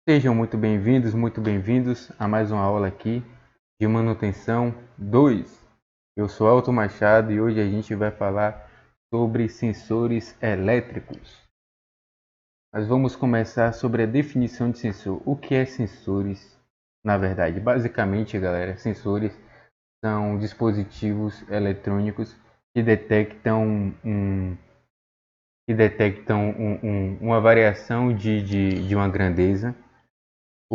Sejam muito bem-vindos a mais uma aula aqui de manutenção 2. Eu sou Alto Machado e hoje a gente vai falar sobre sensores elétricos. Mas vamos começar sobre a definição de sensor. O que é sensores? Na verdade, basicamente, galera, sensores são dispositivos eletrônicos que detectam uma variação de uma grandeza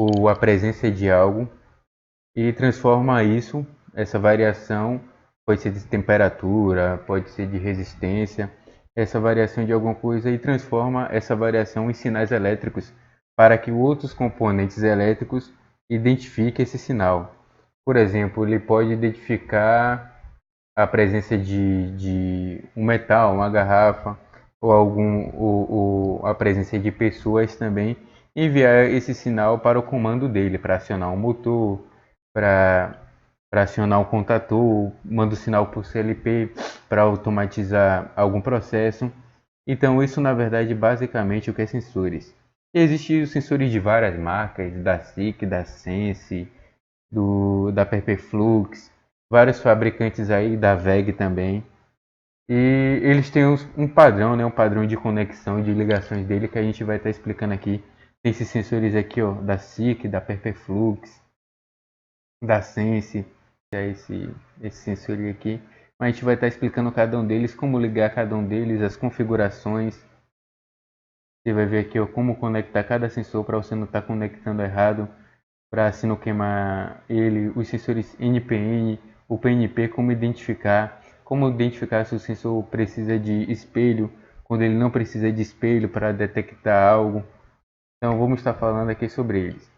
ou a presença de algo e transforma essa variação, pode ser de temperatura, pode ser de resistência, essa variação de alguma coisa e transforma essa variação em sinais elétricos para que outros componentes elétricos identifiquem esse sinal. Por exemplo, ele pode identificar a presença de um metal, uma garrafa, ou a presença de pessoas também, enviar esse sinal para o comando dele, para acionar um motor, para acionar um contator, manda o sinal por CLP para automatizar algum processo. Então isso na verdade basicamente o que é sensores. Existem os sensores de várias marcas, da SICK, da Sense, da Perflux, vários fabricantes aí, da VEG também. E eles têm um padrão, né, um padrão de conexão, de ligações dele que a gente vai estar explicando aqui. Tem esses sensores aqui, ó, da SICK, da Perflux, da Sense, é esse sensor aqui. Mas a gente vai estar explicando cada um deles, como ligar cada um deles, as configurações. Você vai ver aqui, ó, como conectar cada sensor para você não estar conectando errado, para se não queimar ele, os sensores NPN, o PNP, como identificar se o sensor precisa de espelho, quando ele não precisa de espelho para detectar algo. Então vamos estar falando aqui sobre eles.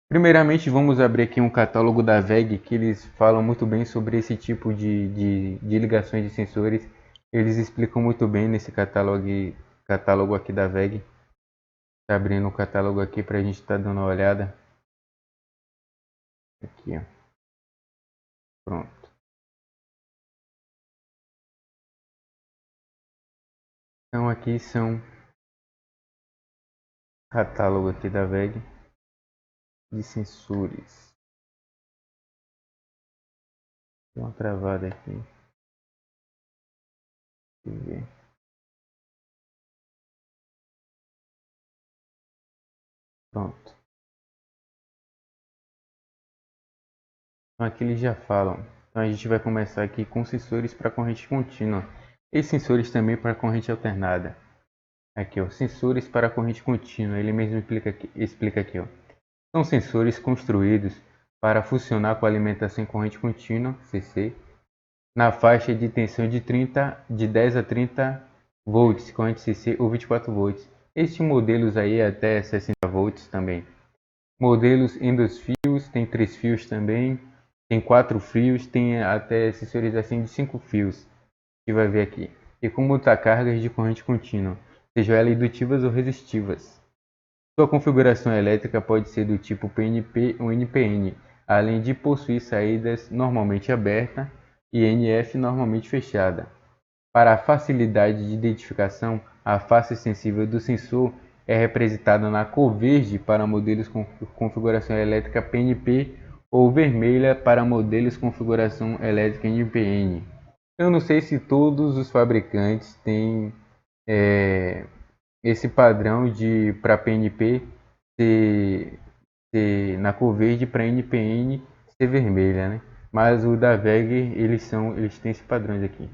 Primeiramente vamos abrir aqui um catálogo da VEG, que eles falam muito bem sobre esse tipo de ligações de sensores. Eles explicam muito bem nesse catálogo aqui da VEG. Está abrindo o catálogo aqui para a gente estar dando uma olhada. Aqui, ó. Pronto. Então aqui são catálogo aqui da VEG de sensores. Deu uma travada aqui. Deixa eu ver. Pronto. Então aqui eles já falam. Então a gente vai começar aqui com sensores para corrente contínua e sensores também para corrente alternada. Aqui, ó, sensores para corrente contínua. Ele mesmo explica aqui, ó. São sensores construídos para funcionar com alimentação em corrente contínua, CC, na faixa de tensão de 10 a 30 volts, corrente CC ou 24 volts. Estes modelos aí até 60 volts também. Modelos em 2 fios, tem 3 fios também, tem 4 fios, tem até sensores assim de 5 fios, que vai ver aqui. E comutar cargas de corrente contínua, sejam elas indutivas ou resistivas. Sua configuração elétrica pode ser do tipo PNP ou NPN, além de possuir saídas normalmente aberta e NF normalmente fechada. Para a facilidade de identificação, a face sensível do sensor é representada na cor verde para modelos com configuração elétrica PNP ou vermelha para modelos com configuração elétrica NPN. Eu não sei se todos os fabricantes têm esse padrão de para PNP ser na cor verde, para NPN ser vermelha, né? Mas o da VEG eles têm esses padrões aqui.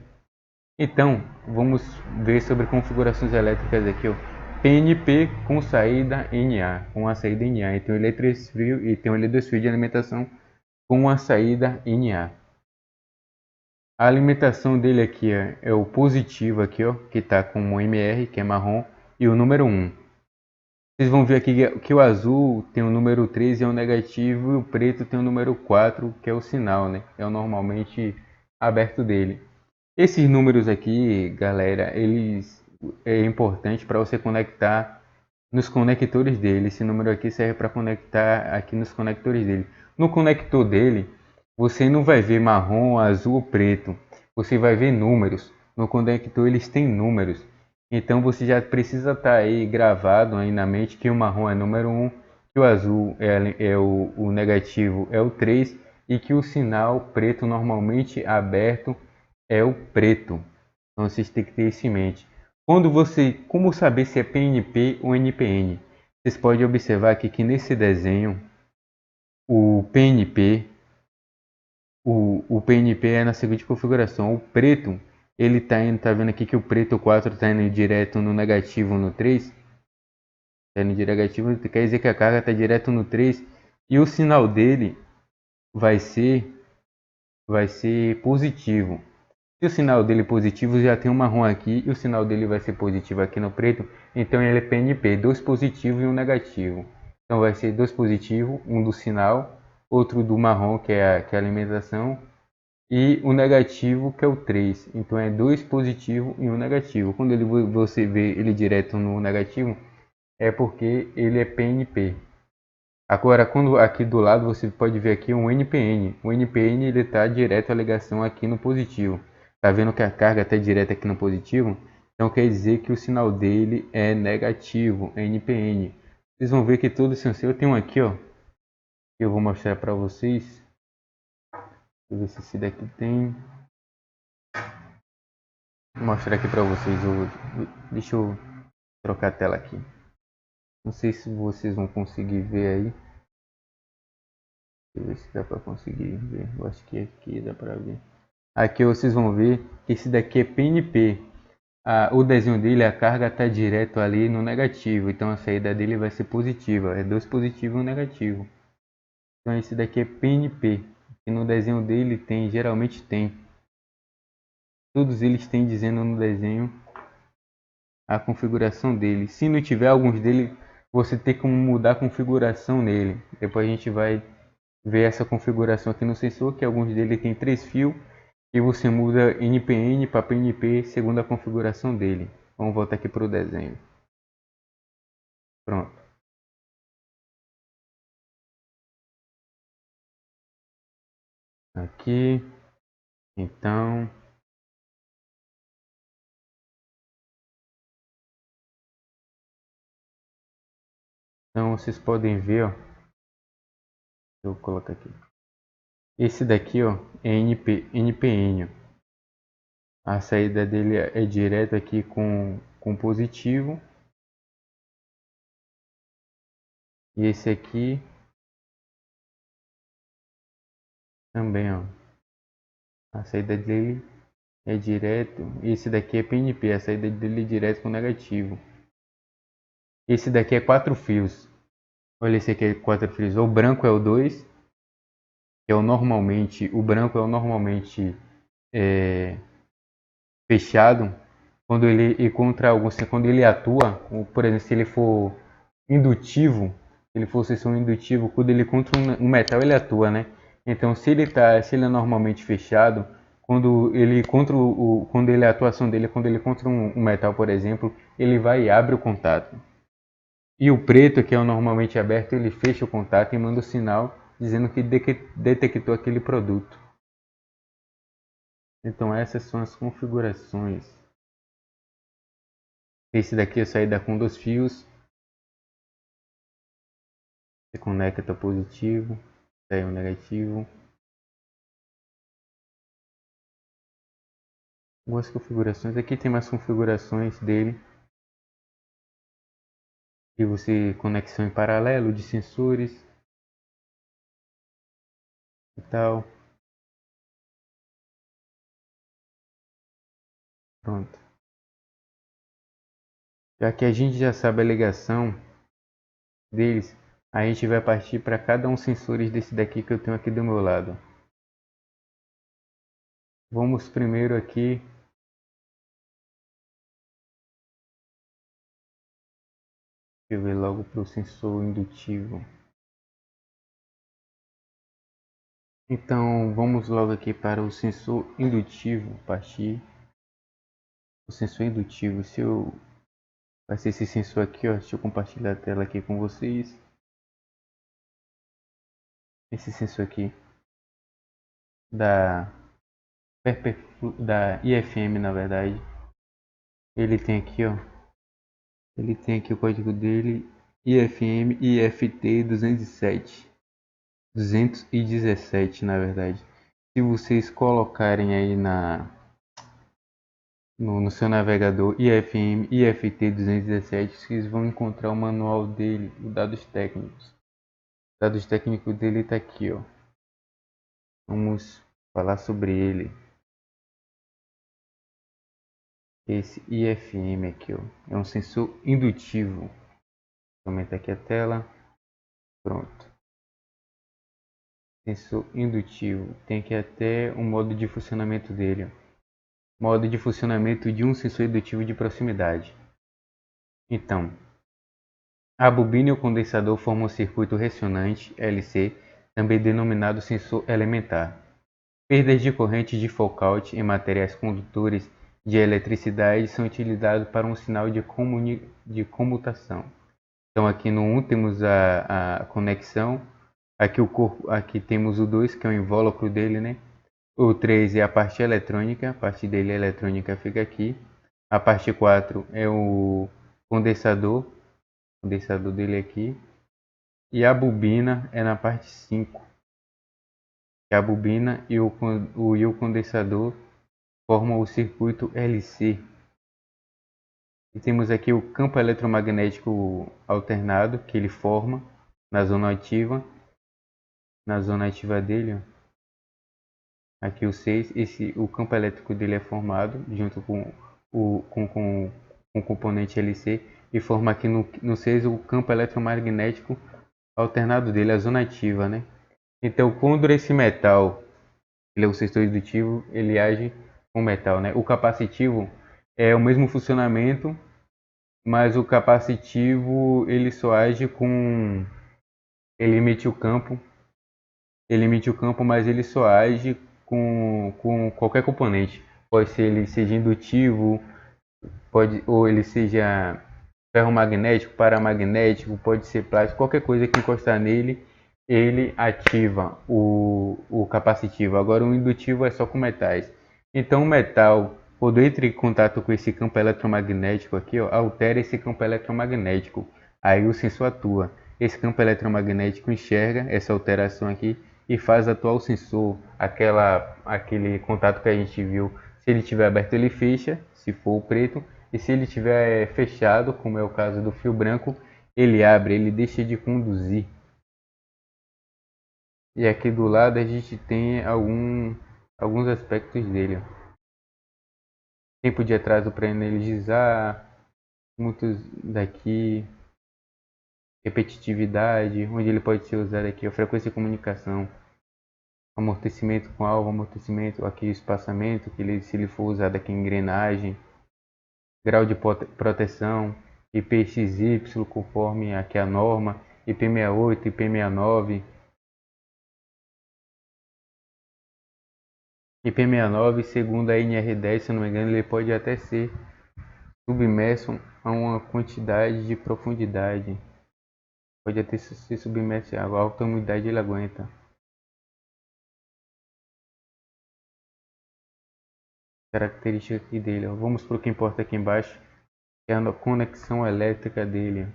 Então, vamos ver sobre configurações elétricas aqui, ó. PNP com saída NA, com a saída NA. Então ele é 3 fios e tem um L2 fio de alimentação com a saída NA. A alimentação dele aqui é o positivo aqui, ó, que está com o MR, que é marrom, e o número 1. Vocês vão ver aqui que o azul tem o número 3 e é o negativo, e o preto tem o número 4, que é o sinal, né? É o normalmente aberto dele. Esses números aqui, galera, eles é importante para você conectar nos conectores dele. Esse número aqui serve para conectar aqui nos conectores dele. No conector dele, você não vai ver marrom, azul ou preto. Você vai ver números. No conector eles têm números. Então você já precisa estar aí gravado aí na mente que o marrom é número 1, que que o azul é o negativo é o 3 e que o sinal preto normalmente aberto é o preto. Então vocês têm que ter isso em mente. Como saber se é PNP ou NPN? Vocês podem observar aqui que nesse desenho o PNP, o PNP é na seguinte configuração. O preto, ele tá indo, tá vendo aqui que o preto 4 está indo direto no negativo no 3? Tá indo negativo, quer dizer que a carga está direto no 3 e o sinal dele vai ser positivo. Se o sinal dele é positivo, já tem um marrom aqui e o sinal dele vai ser positivo aqui no preto, então ele é PNP, dois positivos e um negativo. Então vai ser dois positivos, um do sinal, outro do marrom, que é a alimentação, e o negativo, que é o 3. Então é dois positivos e um negativo. Quando você vê ele direto no negativo, é porque ele é PNP. Agora, quando aqui do lado você pode ver aqui um NPN. O NPN ele está direto a ligação aqui no positivo. Tá vendo que a carga está direta aqui no positivo? Então quer dizer que o sinal dele é negativo, é NPN. Vocês vão ver que todo sensor tem um aqui, ó. Que eu vou mostrar para vocês. Deixa eu ver se esse daqui tem. Vou mostrar aqui para vocês. Deixa eu trocar a tela aqui. Não sei se vocês vão conseguir ver aí. Deixa eu ver se dá para conseguir ver. Eu acho que aqui dá para ver. Aqui vocês vão ver que esse daqui é PNP. O desenho dele, a carga está direto ali no negativo. Então a saída dele vai ser positiva. É dois positivos e um negativo. Então esse daqui é PNP. E no desenho dele tem, geralmente tem. Todos eles têm dizendo no desenho a configuração dele. Se não tiver alguns dele, você tem como mudar a configuração nele. Depois a gente vai ver essa configuração aqui no sensor, que alguns dele tem 3 fios e você muda NPN para PNP segundo a configuração dele. Vamos voltar aqui para o desenho. Pronto. Aqui, então vocês podem ver, ó. Eu vou colocar aqui. Esse daqui, ó, é NPN. A saída dele é direto aqui com positivo. E esse aqui também, ó. A saída dele é direto. Esse daqui é PNP, a saída dele é direto com negativo. Esse daqui é 4 fios. Olha, esse aqui é 4 fios. O branco é o 2, que é o normalmente. O branco é o normalmente fechado. Quando ele encontra algo, quando ele atua, por exemplo, se ele for indutivo, se ele for sessão indutivo, quando ele encontra um metal, ele atua, né? Então, se ele é normalmente fechado, quando ele encontra quando ele a atuação dele, quando ele encontra um metal, por exemplo, ele vai e abre o contato. E o preto, que é o normalmente aberto, ele fecha o contato e manda o sinal dizendo que detectou aquele produto. Então essas são as configurações. Esse daqui é a saída com 2 fios. Você conecta positivo, sai o negativo. Algumas configurações. Aqui tem mais configurações dele. E você conexão em paralelo de sensores e tal. Pronto. Já que a gente já sabe a ligação deles, a gente vai partir para cada um sensores desse daqui que eu tenho aqui do meu lado. Vamos primeiro aqui. Deixa eu ver logo para o sensor indutivo. Então vamos logo aqui para o sensor indutivo. Partir o sensor indutivo. Vai ser esse sensor aqui, ó. Deixa eu compartilhar a tela aqui com vocês. Esse sensor aqui da IFM, na verdade. Ele tem aqui, ó. Ele tem aqui o código dele IFM e IFT 217, na verdade. Se vocês colocarem aí no seu navegador IFM IFT 217, vocês vão encontrar o manual dele, os dados técnicos. O dados técnico dele está aqui, ó. Vamos falar sobre ele. Esse IFM aqui, ó, é um sensor indutivo. Vou aumentar aqui a tela. Pronto. Sensor indutivo. Tem aqui até o modo de funcionamento dele, ó. Modo de funcionamento de um sensor indutivo de proximidade. Então, a bobina e o condensador formam um circuito ressonante LC, também denominado sensor elementar. Perdas de corrente de Foucault em materiais condutores de eletricidade são utilizados para um sinal de comutação. Então aqui no 1 temos a conexão, aqui o corpo, aqui temos o 2 que é o invólucro dele, né? O 3 é a parte eletrônica, a parte dele eletrônica fica aqui. A parte 4 é o condensador dele aqui. E a bobina é na parte 5. Que a bobina e o condensador formam o circuito LC. E temos aqui o campo eletromagnético alternado que ele forma na zona ativa. Na zona ativa dele, ó. Aqui o 6, o campo elétrico dele é formado junto com o componente LC e forma aqui no 6 o campo eletromagnético alternado dele, a zona ativa, né? Então, quando esse metal, ele é o sensor indutivo, ele age com metal, né? O capacitivo é o mesmo funcionamento, mas o capacitivo ele só age com, ele emite o campo, mas ele só age com qualquer componente. Pode ser ele seja indutivo, ou ele seja ferromagnético, paramagnético, pode ser plástico, qualquer coisa que encostar nele, ele ativa o capacitivo. Agora o indutivo é só com metais. Então o metal, quando entra em contato com esse campo eletromagnético aqui, ó, altera esse campo eletromagnético. Aí o sensor atua. Esse campo eletromagnético enxerga essa alteração aqui e faz atuar o sensor, aquele contato que a gente viu. Se ele estiver aberto, ele fecha, se for o preto, e se ele estiver fechado, como é o caso do fio branco, ele abre, ele deixa de conduzir. E aqui do lado a gente tem alguns aspectos dele. Tempo de atraso para energizar, muitos daqui, repetitividade, onde ele pode ser usado aqui, a frequência de comunicação, amortecimento com alvo, amortecimento, aqui espaçamento, se ele for usado aqui em engrenagem, grau de proteção, IPXY conforme aqui a norma, IP68, IP69, IP69 segundo a NR10, se não me engano, ele pode até ser submerso a uma quantidade de profundidade, pode até ser submerso a alta umidade ele aguenta. Característica aqui dele, ó. Vamos para o que importa aqui embaixo, que é a conexão elétrica dele.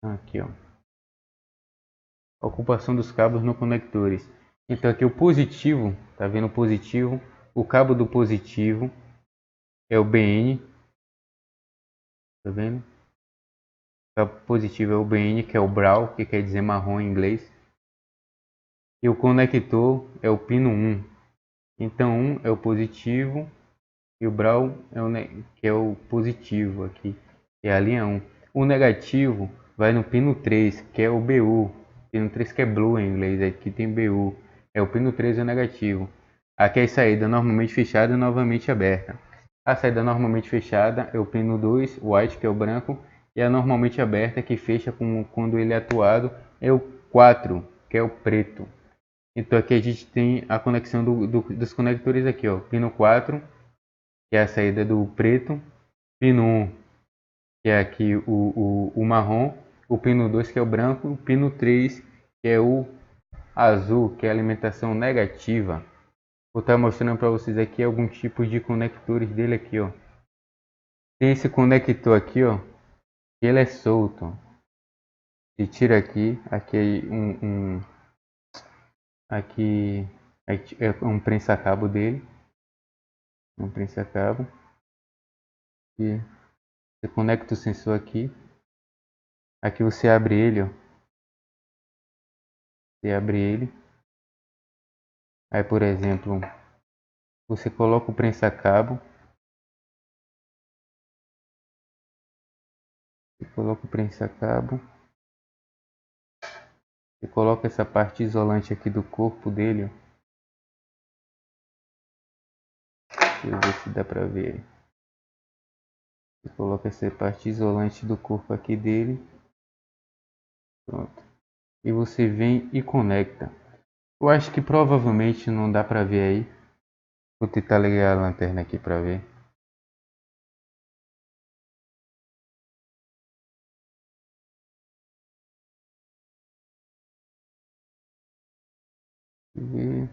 Aqui, ó. Ocupação dos cabos no conectores. Então aqui o positivo, tá vendo o positivo? O cabo do positivo é o BN, tá vendo? O cabo positivo é o BN, que é o brown, que quer dizer marrom em inglês. E o conector é o pino 1. Então 1 é o positivo e o brown que é o positivo aqui, que é a linha 1. O negativo vai no pino 3, que é o BU. Pino 3 que é blue em inglês, aqui tem BU. É o pino 3 é o negativo. Aqui é a saída normalmente fechada e novamente aberta. A saída normalmente fechada é o pino 2, white, que é o branco, e a normalmente aberta, que fecha quando ele é atuado, é o 4, que é o preto. Então aqui a gente tem a conexão dos conectores aqui, ó. Pino 4, que é a saída do preto, pino 1, que é aqui o marrom, o pino 2, que é o branco, o pino 3, que é o azul, que é a alimentação negativa. Vou estar mostrando para vocês aqui algum tipo de conectores dele aqui, ó. Tem esse conector aqui, ó. Ele é solto. E tira aqui. Aqui é aqui é um prensa-cabo dele. Um prensa-cabo. E você conecta o sensor aqui. Aqui você abre ele, ó. Você abre ele. Aí, por exemplo, você coloca o prensa-cabo. Coloca o prensa-cabo. Você coloca essa parte isolante aqui do corpo dele, ó. Deixa eu ver se dá pra ver. Você coloca essa parte isolante do corpo aqui dele. Pronto. E você vem e conecta. Eu acho que provavelmente não dá pra ver aí. Vou tentar ligar a lanterna aqui pra ver. E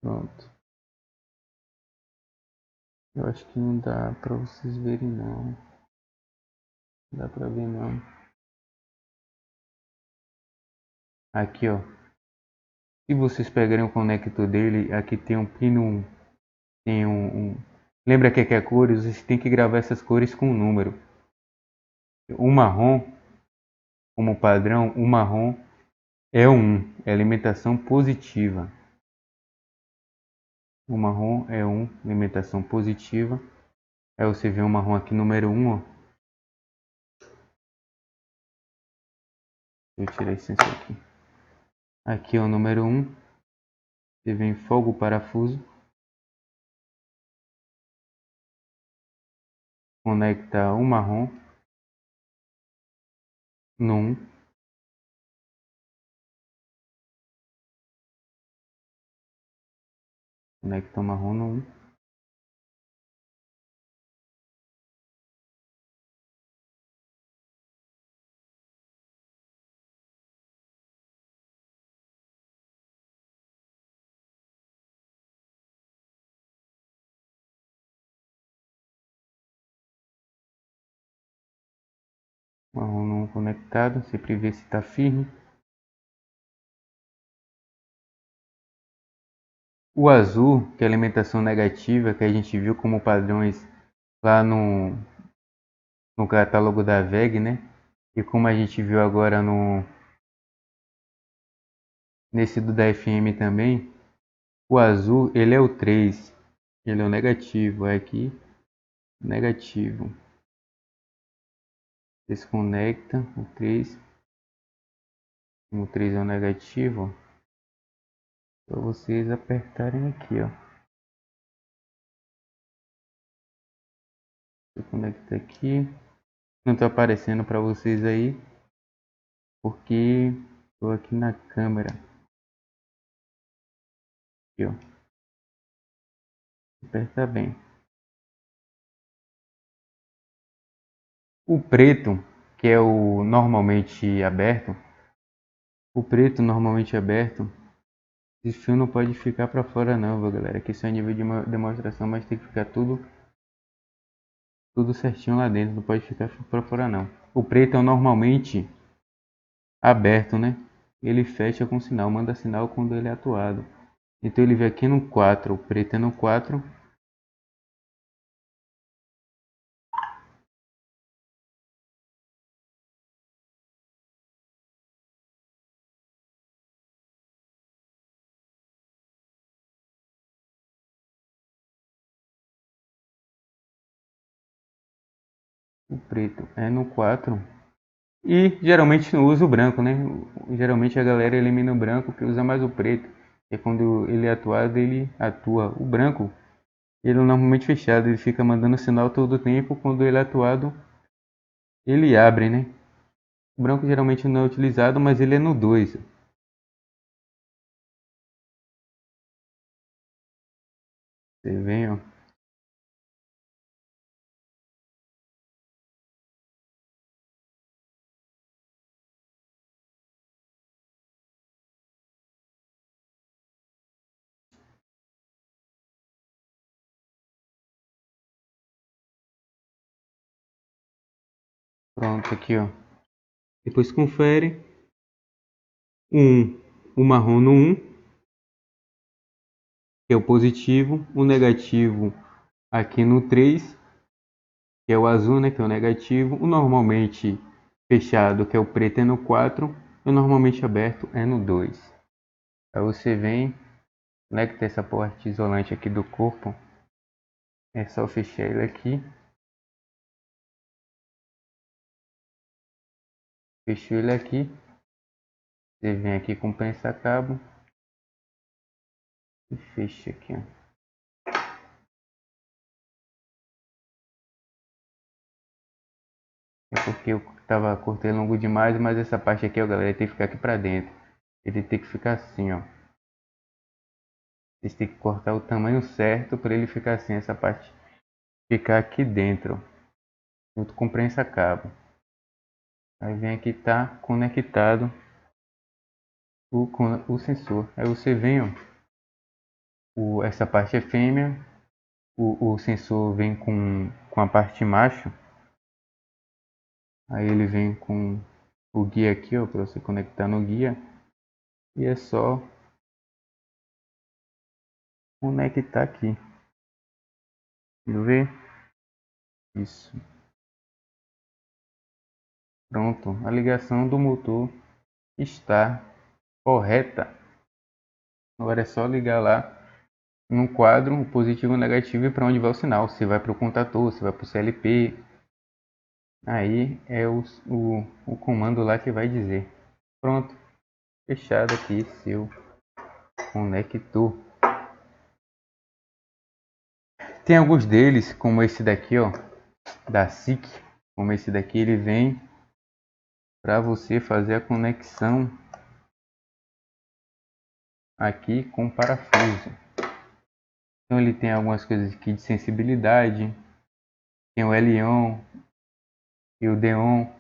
pronto. Eu acho que não dá pra vocês verem não. Não dá pra ver não. Aqui, ó. Se vocês pegarem o conector dele, aqui tem um pino. Tem Lembra que aqui é cores? Vocês têm que gravar essas cores com um número. O marrom, como padrão, o marrom é 1, é alimentação positiva. O marrom é 1, alimentação positiva. Aí você vê o marrom aqui, número 1, ó. Eu tirei esse sensor aqui. Aqui é o número 1. Você vem fogo parafuso. Conecta o marrom no 1. Conecta o marrom no 1. Marrom no 1 conectado. Sempre vê se está firme. O azul, que é alimentação negativa, que a gente viu como padrões lá no catálogo da VEG, né? E como a gente viu agora nesse do da FM também, o azul ele é o 3, ele é o negativo, é aqui negativo. Desconecta o 3, o 3 é o negativo, para vocês apertarem aqui, ó. Desconecta aqui, não está aparecendo para vocês aí, porque estou aqui na câmera. Aqui, ó. Aperta bem. O preto, que é o normalmente aberto, o preto normalmente aberto, esse fio não pode ficar para fora não, viu, galera? Aqui isso é nível de uma demonstração, mas tem que ficar tudo certinho lá dentro, não pode ficar para fora não. O preto é normalmente aberto, né? Ele fecha com sinal, manda sinal quando ele é atuado. Então ele vem aqui no 4, o preto é no 4. O preto é no 4. E geralmente não usa o branco, né? Geralmente a galera elimina o branco porque usa mais o preto. E quando ele é atuado, ele atua. O branco, ele é normalmente fechado, ele fica mandando sinal todo o tempo. Quando ele é atuado, ele abre, né? O branco geralmente não é utilizado, mas ele é no 2. Você vem, ó. Pronto, aqui ó. Depois confere. O marrom no 1, que é o positivo. O negativo aqui no 3, que é o azul, né, que é o negativo. O normalmente fechado, que é o preto, é no 4. E o normalmente aberto é no 2. Aí você vem, conecta essa parte isolante aqui do corpo. É só fechar ele aqui. Fechou ele aqui. Você vem aqui com o prensa-cabo e fecha aqui, ó. É porque eu tava cortando longo demais, mas essa parte aqui, ó, galera, tem que ficar aqui pra dentro. Ele tem que ficar assim, ó. Vocês têm que cortar o tamanho certo para ele ficar assim, essa parte ficar aqui dentro, junto com o prensa-cabo. Aí vem aqui, tá conectado o sensor. Aí você vem, ó, essa parte é fêmea, o sensor vem com a parte macho. Aí ele vem com o guia aqui, ó, para você conectar no guia. E é só conectar aqui. Viu ver? Isso. Pronto. A ligação do motor está correta. Agora é só ligar lá no quadro o positivo e o negativo e para onde vai o sinal. Se vai para o contator, se vai para o CLP. Aí é o comando lá que vai dizer. Pronto. Fechado aqui seu conector. Tem alguns deles, como esse daqui, ó, da SICK. Como esse daqui, ele vem para você fazer a conexão aqui com o parafuso. Então ele tem algumas coisas aqui de sensibilidade. Tem o L-on e o D-on.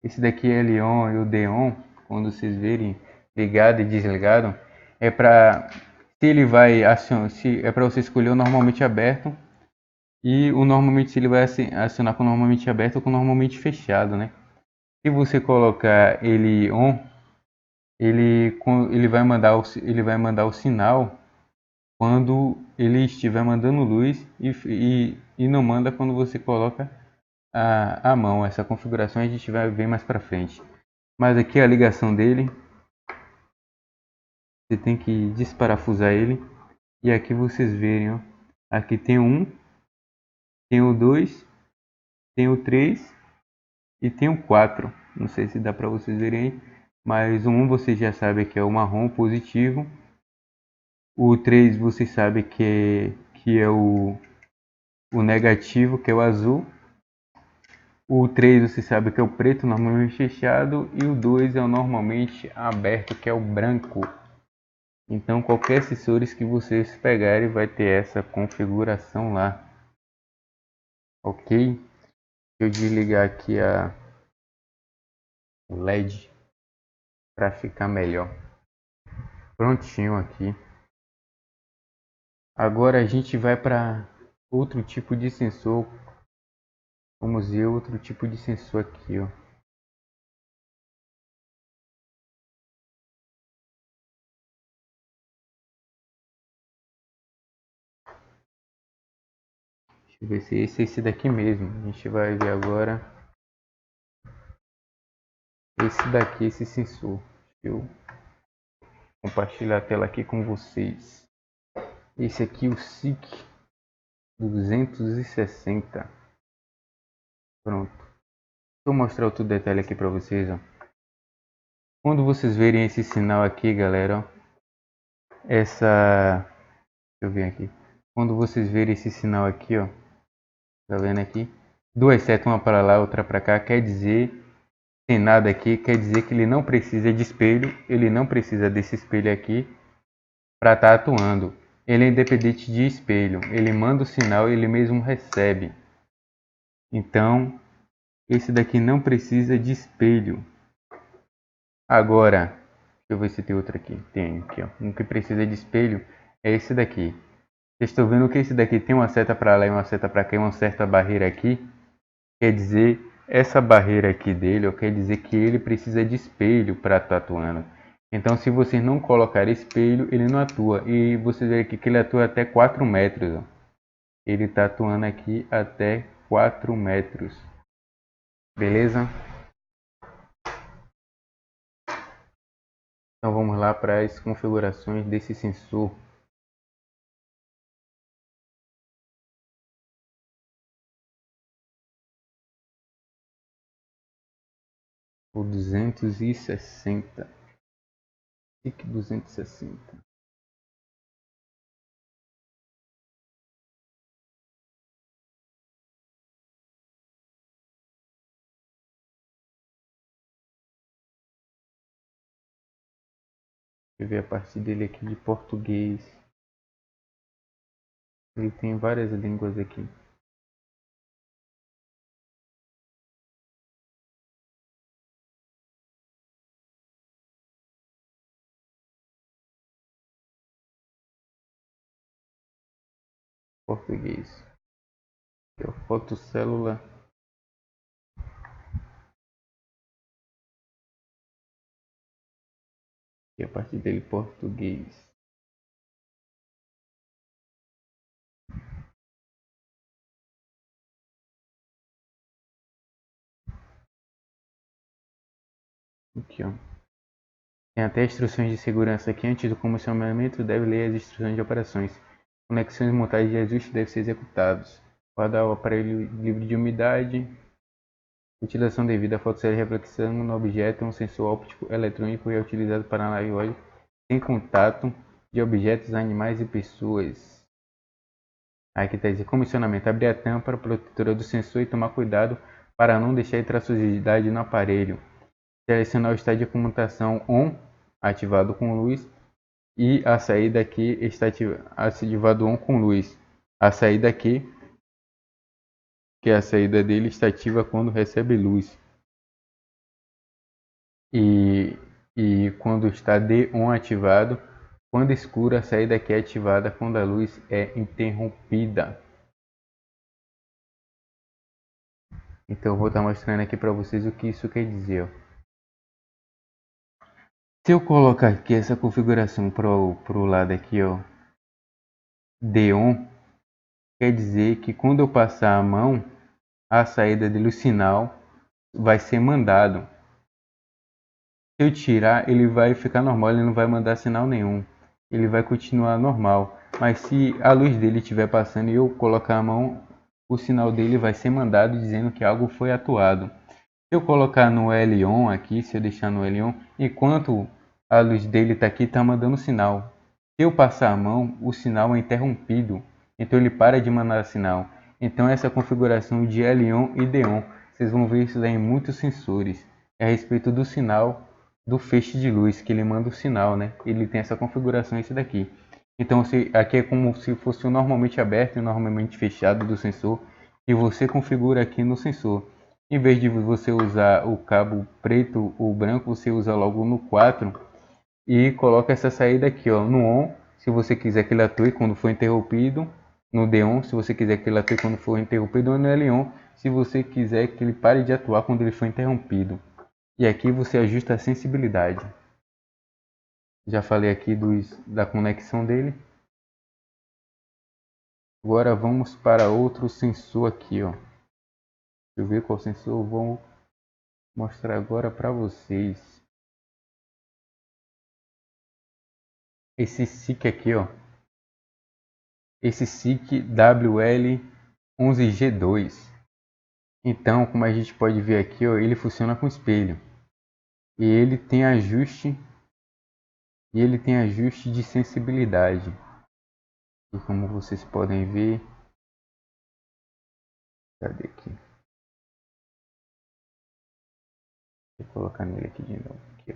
Esse daqui é L-on e o D-on, quando vocês verem ligado e desligado, é para se ele vai acionar, se é para você escolher o normalmente aberto e o normalmente se ele vai acionar com o normalmente aberto ou com o normalmente fechado, né? Se você colocar ele on, ele vai mandar o sinal quando ele estiver mandando luz e não manda quando você coloca a mão. Essa configuração a gente vai ver mais para frente. Mas aqui a ligação dele, você tem que desparafusar ele. E aqui vocês verem, ó, aqui tem o 1, tem o 2, tem o 3 e tem o 4. Não sei se dá para vocês verem aí, mas o 1 você já sabe que é o marrom positivo. O 3 você sabe que é o negativo, que é o azul. O 3 você sabe que é o preto, normalmente fechado. E o 2 é o normalmente aberto, que é o branco. Então qualquer sensores que vocês pegarem vai ter essa configuração lá. Ok? Deixa eu desligar aqui a LED para ficar melhor. Prontinho aqui. Agora a gente vai para outro tipo de sensor. Vamos ver outro tipo de sensor aqui, ó. Deixa eu ver se esse daqui mesmo. A gente vai ver agora esse daqui, esse sensor. Deixa eu compartilhar a tela aqui com vocês. Esse aqui, o SICK 260. Pronto. Vou mostrar outro detalhe aqui para vocês, ó. Quando vocês verem esse sinal aqui, galera, ó, deixa eu ver aqui. Quando vocês verem esse sinal aqui, ó, tá vendo aqui? Duas setas, uma para lá, outra para cá, quer dizer, tem nada aqui, quer dizer que ele não precisa de espelho, ele não precisa desse espelho aqui para estar atuando. Ele é independente de espelho, ele manda o sinal, ele mesmo recebe. Então, esse daqui não precisa de espelho. Agora, deixa eu ver se tem outro aqui. Tem aqui, ó. Um que precisa de espelho é esse daqui. Vocês estão vendo que esse daqui tem uma seta para lá e uma seta para cá e uma certa barreira aqui. Quer dizer essa barreira aqui dele, quer dizer que ele precisa de espelho para estar atuando. Então, se vocês não colocar espelho, ele não atua. E vocês veem aqui que ele atua até 4 metros. Ó. Ele está atuando aqui até 4 metros. Beleza? Então vamos lá para as configurações desse sensor. O 260. SIC 260. Deixa eu ver a parte dele aqui de português. Ele tem várias línguas aqui. Português. Aqui, ó, fotocélula. Aqui a parte dele português. Aqui, ó. Tem até instruções de segurança aqui. Antes do comissionamento, deve ler as instruções de operações. Conexões, montagem e ajuste devem ser executados. Guardar o aparelho livre de umidade. Utilização devida à fotocélula reflexão no objeto. Um sensor óptico eletrônico é utilizado para análise sem contato de objetos, animais e pessoas. Aqui está dizendo comissionamento. Abrir a tampa protetora do sensor e tomar cuidado para não deixar entrar sujidade no aparelho. Selecionar o estado de comutação ON, ativado com luz, e a saída aqui está ativado ON com luz. A saída aqui, que é a saída dele, está ativa quando recebe luz. E quando está de ON ativado, quando escuro, a saída aqui é ativada quando a luz é interrompida. Então eu vou estar mostrando aqui para vocês o que isso quer dizer. Ó. Se eu colocar aqui essa configuração para o lado aqui, ó, de ON, quer dizer que quando eu passar a mão, a saída dele, o sinal, vai ser mandado. Se eu tirar, ele vai ficar normal, ele não vai mandar sinal nenhum. Ele vai continuar normal. Mas se a luz dele estiver passando e eu colocar a mão, o sinal dele vai ser mandado dizendo que algo foi atuado. Se eu colocar no L-ON aqui, se eu deixar no L-ON, enquanto a luz dele está aqui, está mandando sinal. Se eu passar a mão, o sinal é interrompido, então ele para de mandar sinal. Então essa configuração de L-ON e D-ON, vocês vão ver isso daí em muitos sensores. É a respeito do sinal do feixe de luz, que ele manda o sinal, né? Ele tem essa configuração esse daqui. Então aqui é como se fosse o normalmente aberto e normalmente fechado do sensor, e você configura aqui no sensor. Em vez de você usar o cabo preto ou branco, você usa logo no 4 e coloca essa saída aqui, ó, no ON, se você quiser que ele atue quando for interrompido, no D-ON, se você quiser que ele atue quando for interrompido, ou no L-ON, se você quiser que ele pare de atuar quando ele for interrompido. E aqui você ajusta a sensibilidade. Já falei aqui da conexão dele. Agora vamos para outro sensor aqui, ó. Deixa eu ver qual sensor eu vou mostrar agora para vocês. Esse SIC aqui, ó. Esse SIC WL11G2. Então, como a gente pode ver aqui, ó, ele funciona com espelho. E ele tem ajuste de sensibilidade. E como vocês podem ver, cadê aqui? Vou colocar nele aqui de novo. Aqui,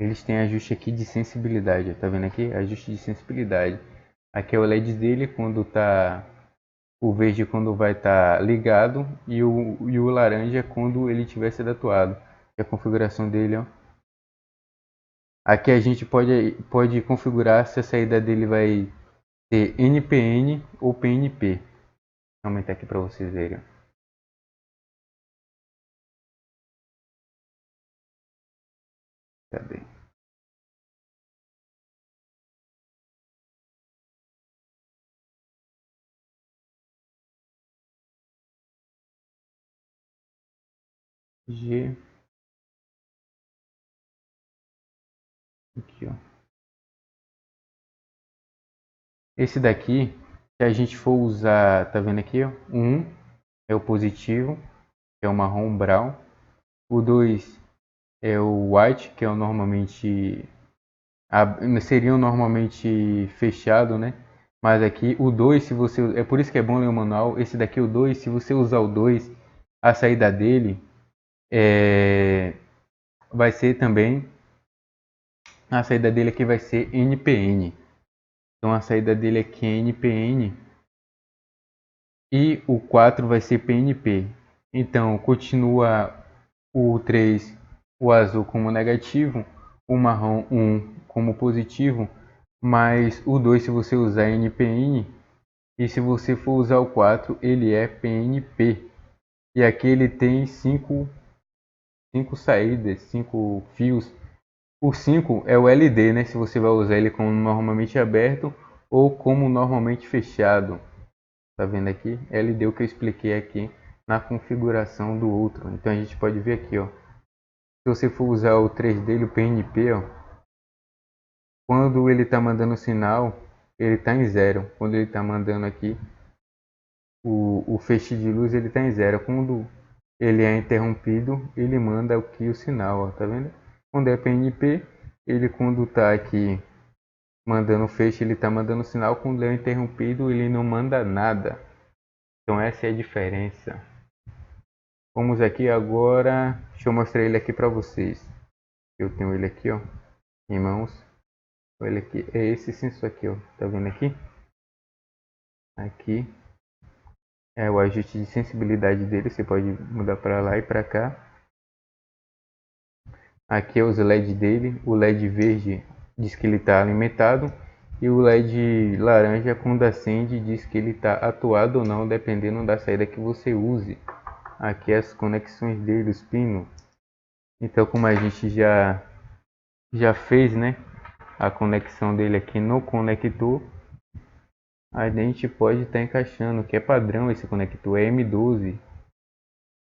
eles têm ajuste aqui de sensibilidade, tá vendo aqui? Ajuste de sensibilidade. Aqui é o LED dele quando tá o verde quando vai estar ligado e o laranja quando ele tiver sido atuado. E a configuração dele, ó. Aqui a gente pode configurar se a saída dele vai ser NPN ou PNP. Vou aumentar aqui para vocês verem. Cadê? G. Aqui, ó. Esse daqui, se a gente for usar, tá vendo aqui, ó? O 1 é o positivo, que é o marrom brown. O 2 é o white, que é o normalmente seria o normalmente fechado, né? Mas aqui o 2, se você, é por isso que é bom ler o manual. Esse daqui o 2, se você usar o 2, a saída dele vai ser também, a saída dele aqui vai ser NPN. Então a saída dele aqui é NPN e o 4 vai ser PNP. Então continua o 3, o azul como negativo, o marrom 1 como positivo, mas o 2 se você usar NPN, e se você for usar o 4 ele é PNP. E aqui ele tem 5 saídas, 5 fios. O 5 é o LD, né? Se você vai usar ele como normalmente aberto ou como normalmente fechado. Tá vendo aqui? LD o que eu expliquei aqui na configuração do outro. Então a gente pode ver aqui, ó. Se você for usar o 3 dele, o PNP, ó, quando ele está mandando sinal, ele está em zero. Quando ele está mandando aqui o feixe de luz, ele está em zero. Quando ele é interrompido, ele manda aqui o sinal, ó, tá vendo? Quando é PNP, ele quando está aqui mandando feixe, ele está mandando sinal. Quando é interrompido, ele não manda nada. Então essa é a diferença. Vamos aqui agora, deixa eu mostrar ele aqui para vocês. Eu tenho ele aqui, ó, em mãos. Olha aqui, é esse sensor aqui, ó. Tá vendo aqui? Aqui é o ajuste de sensibilidade dele. Você pode mudar para lá e para cá. Aqui é os LED dele. O LED verde diz que ele está alimentado. E o LED laranja, quando acende, diz que ele está atuado ou não, dependendo da saída que você use. Aqui as conexões dele, os pinos. Então, como a gente já fez, né, a conexão dele aqui no conector, a gente pode estar encaixando, que é padrão esse conector, é M12.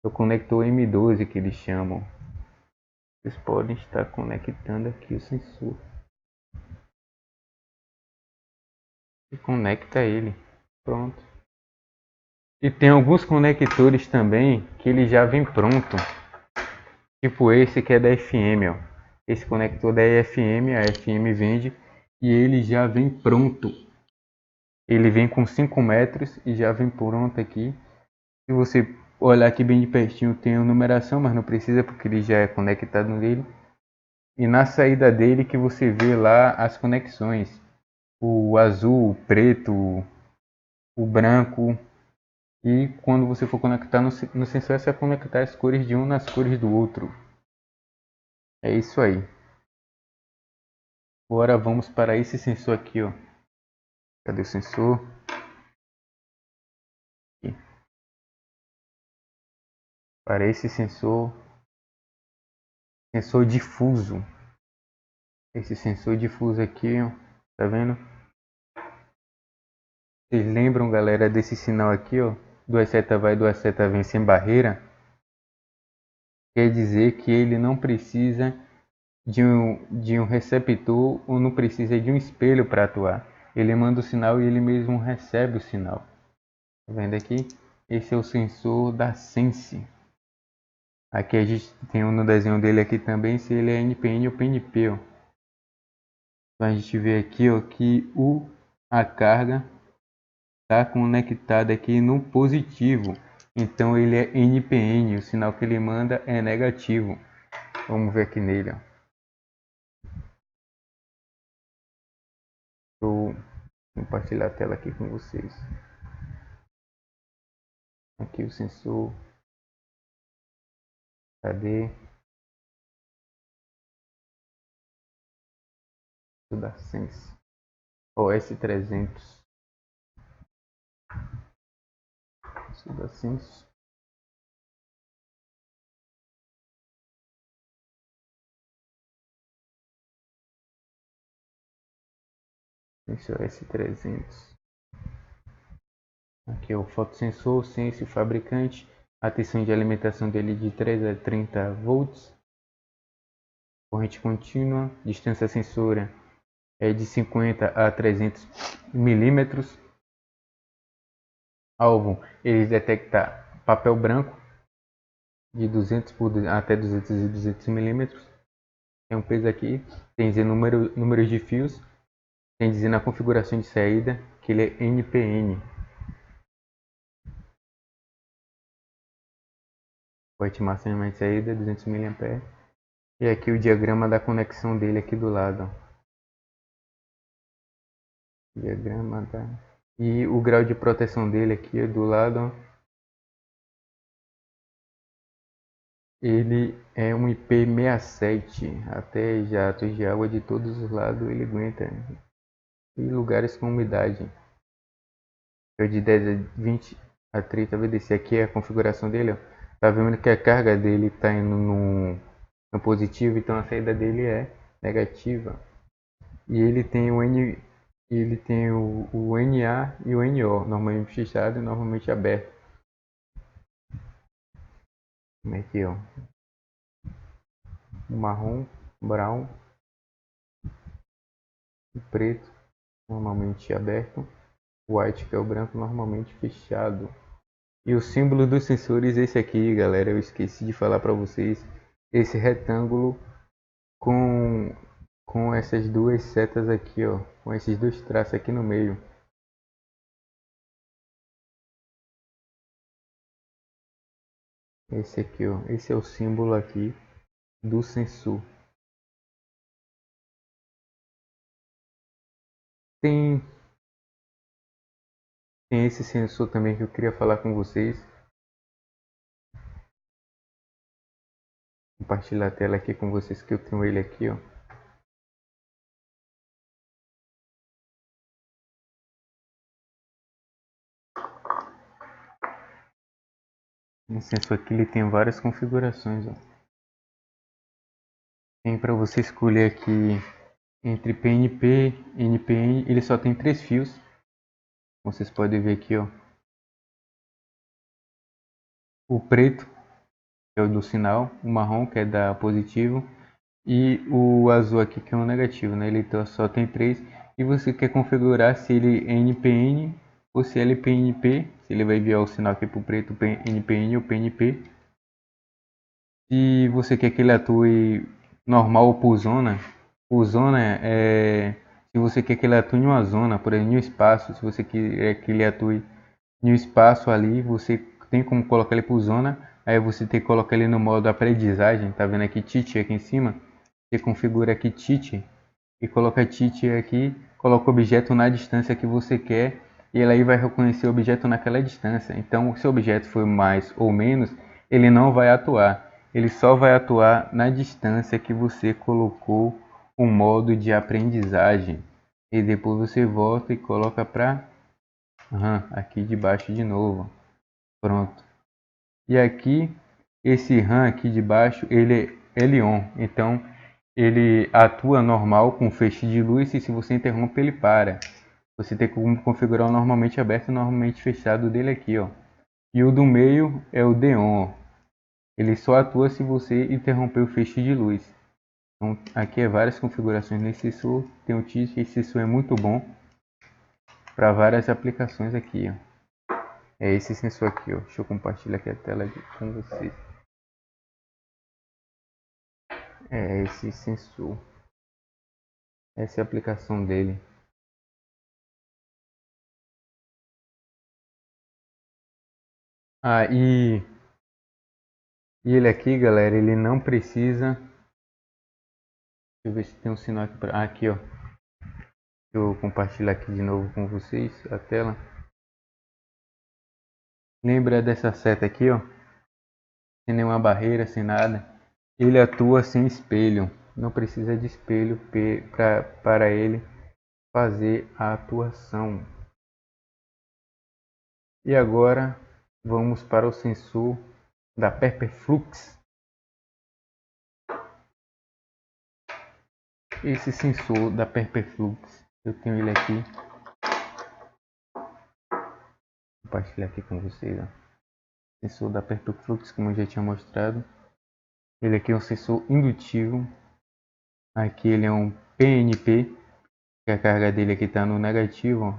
O conector M12 que eles chamam. Vocês podem estar conectando aqui o sensor. E conecta ele. Pronto. E tem alguns conectores também que ele já vem pronto. Tipo esse que é da FM, ó. Esse conector da FM, a FM vende e ele já vem pronto. Ele vem com 5 metros e já vem pronto aqui. Se você olhar aqui bem de pertinho, tem a numeração, mas não precisa porque ele já é conectado nele. E na saída dele que você vê lá as conexões. O azul, o preto, o branco. E quando você for conectar no sensor, você vai conectar as cores de um nas cores do outro. É isso aí. Agora vamos para esse sensor aqui, ó. Cadê o sensor? Aqui. Para esse sensor difuso. Esse sensor difuso aqui, ó. Tá vendo? Vocês lembram, galera, desse sinal aqui, ó? Duas seta vai, duas seta vem sem barreira? Quer dizer que ele não precisa de um receptor ou não precisa de um espelho para atuar. Ele manda o sinal e ele mesmo recebe o sinal. Tá vendo aqui? Esse é o sensor da Sense. Aqui a gente tem um no desenho dele aqui também, se ele é NPN ou PNP. Ó. Então a gente vê aqui, ó, que a carga está conectada aqui no positivo. Então ele é NPN, o sinal que ele manda é negativo. Vamos ver aqui nele. Ó. Vou compartilhar a tela aqui com vocês. Aqui o sensor. Cadê? O da Sense. OS300. Isso da Sense. Sensor S300. Aqui é o fotossensor, Sense, fabricante. A tensão de alimentação dele de 3 a 30 volts. Corrente contínua. Distância sensora é de 50 a 300 milímetros. Alvo, ele detecta papel branco de 200 até 200 milímetros. Tem um peso aqui, tem dizer números de fios, tem dizer na configuração de saída que ele é NPN. Corrente máxima de saída 200 mA. E aqui o diagrama da conexão dele aqui do lado. Diagrama da... E o grau de proteção dele aqui do lado. Ele é um IP67, até jatos de água de todos os lados ele aguenta. E lugares com umidade. É de 10 a 20 a 30 VDC. Aqui é a configuração dele. Ó. Tá vendo que a carga dele está indo no positivo, então a saída dele é negativa. E ele tem o NA e o NO, normalmente fechado e normalmente aberto. Aqui, ó. O marrom, brown, o preto, normalmente aberto. O white, que é o branco, normalmente fechado. E o símbolo dos sensores, esse aqui, galera, eu esqueci de falar para vocês. Esse retângulo com essas duas setas aqui, ó, com esses dois traços aqui no meio. Esse aqui, ó, esse é o símbolo aqui do sensor. Tem esse sensor também que eu queria falar com vocês. Compartilhar a tela aqui com vocês que eu tenho ele aqui, ó. O sensor aqui ele tem várias configurações, ó. Tem para você escolher aqui entre PNP, NPN, ele só tem 3 fios. Vocês podem ver aqui, ó. O preto, que é o do sinal, o marrom, que é da positivo, e o azul aqui, que é o negativo, né? Ele só tem 3. E você quer configurar se ele é NPN ou se ele é PNP, se ele vai enviar o sinal aqui para o preto, NPN ou PNP. Se você quer que ele atue normal ou por zona, se você quer que ele atue em uma zona, por exemplo, em um espaço, se você quer que ele atue em um espaço ali, você tem como colocar ele por zona, aí você tem que colocar ele no modo aprendizagem, tá vendo aqui Teach aqui em cima? Você configura aqui Teach e coloca Teach aqui, coloca o objeto na distância que você quer e ele aí vai reconhecer o objeto naquela distância. Então, se o objeto for mais ou menos, ele não vai atuar. Ele só vai atuar na distância que você colocou o modo de aprendizagem. E depois você volta e coloca para aqui de baixo de novo. Pronto. E aqui, esse RAM aqui de baixo, ele é L-on. Então, ele atua normal com feixe de luz e se você interrompe, ele para. Você tem como configurar o normalmente aberto e normalmente fechado dele aqui, ó. E o do meio é o D-on. Ele só atua se você interromper o feixe de luz. Então, aqui é várias configurações nesse sensor. Tem o TIS, esse sensor é muito bom para várias aplicações aqui, ó. É esse sensor aqui, ó. Deixa eu compartilhar aqui a tela com vocês. É esse sensor. Essa é a aplicação dele. E ele aqui, galera, ele não precisa. Deixa eu ver se tem um sinal aqui para. Aqui, ó. Deixa eu compartilhar aqui de novo com vocês a tela. Lembra dessa seta aqui, ó? Sem nenhuma barreira, sem nada. Ele atua sem espelho. Não precisa de espelho para ele fazer a atuação. E agora vamos para o sensor da Perflux. Esse sensor da Perflux Eu tenho ele aqui. Vou compartilhar aqui com vocês. Ó. Sensor da Perflux, como eu já tinha mostrado. Ele aqui é um sensor indutivo. Aqui ele é um PNP, que a carga dele aqui está no negativo. Ó.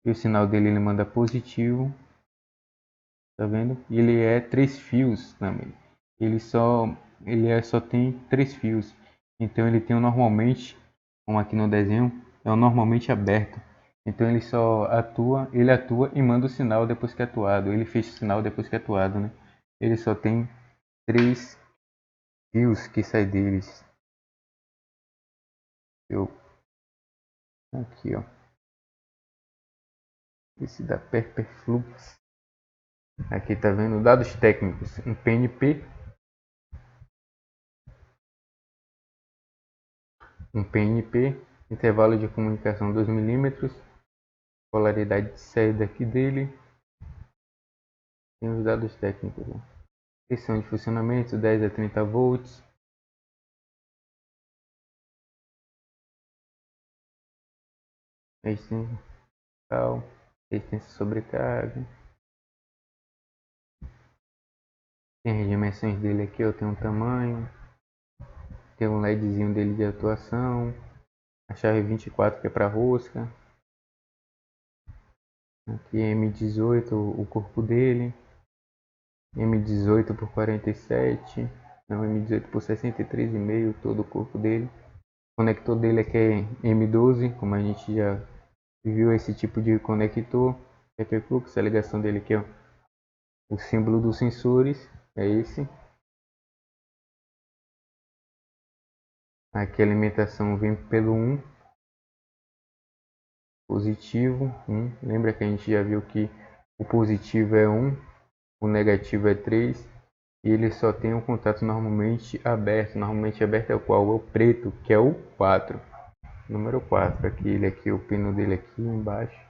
E o sinal dele ele manda positivo. Tá vendo? E ele é 3 fios também. Ele só tem 3 fios. Então ele tem normalmente, como aqui no desenho, é o normalmente aberto. Então ele atua e manda o sinal depois que é atuado. Ele fecha o sinal depois que é atuado, né? Ele só tem 3 fios que saem deles. Aqui, ó. Esse da Perflux. Aqui tá vendo dados técnicos, um PNP, intervalo de comunicação 2 milímetros, polaridade de saída aqui dele, tem os dados técnicos, tensão de funcionamento 10 a 30 volts, resistência sobrecarga, tem as dimensões dele aqui, eu tenho um tamanho, tem um LEDzinho dele de atuação, a chave 24 que é para rosca, aqui M18 o corpo dele, M18 por 47, não, M18 por 63,5 todo o corpo dele. O conector dele aqui é M12, como a gente já viu esse tipo de conector. A ligação dele aqui, ó, o símbolo dos sensores é esse. Aqui a alimentação vem pelo 1, positivo 1. Lembra que a gente já viu que o positivo é 1, o negativo é 3. E ele só tem um contato normalmente aberto. Normalmente aberto é o qual? É o preto, que é o 4. Número 4. Aqui, ele aqui, o pino dele aqui embaixo.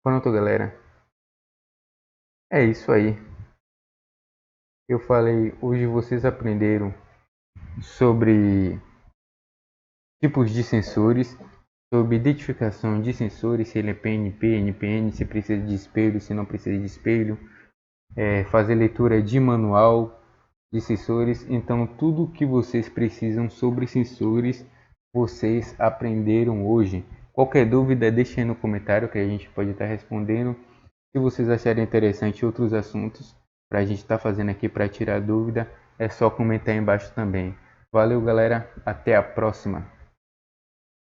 Pronto, galera. É isso aí. Eu falei, hoje vocês aprenderam sobre tipos de sensores, sobre identificação de sensores, se ele é PNP, NPN, se precisa de espelho, se não precisa de espelho. Fazer leitura de manual de sensores. Então tudo que vocês precisam sobre sensores vocês aprenderam hoje. Qualquer dúvida deixe aí no comentário que a gente pode estar respondendo. Se vocês acharem interessante outros assuntos para a gente estar fazendo aqui para tirar dúvida, é só comentar aí embaixo também. Valeu, galera, até a próxima.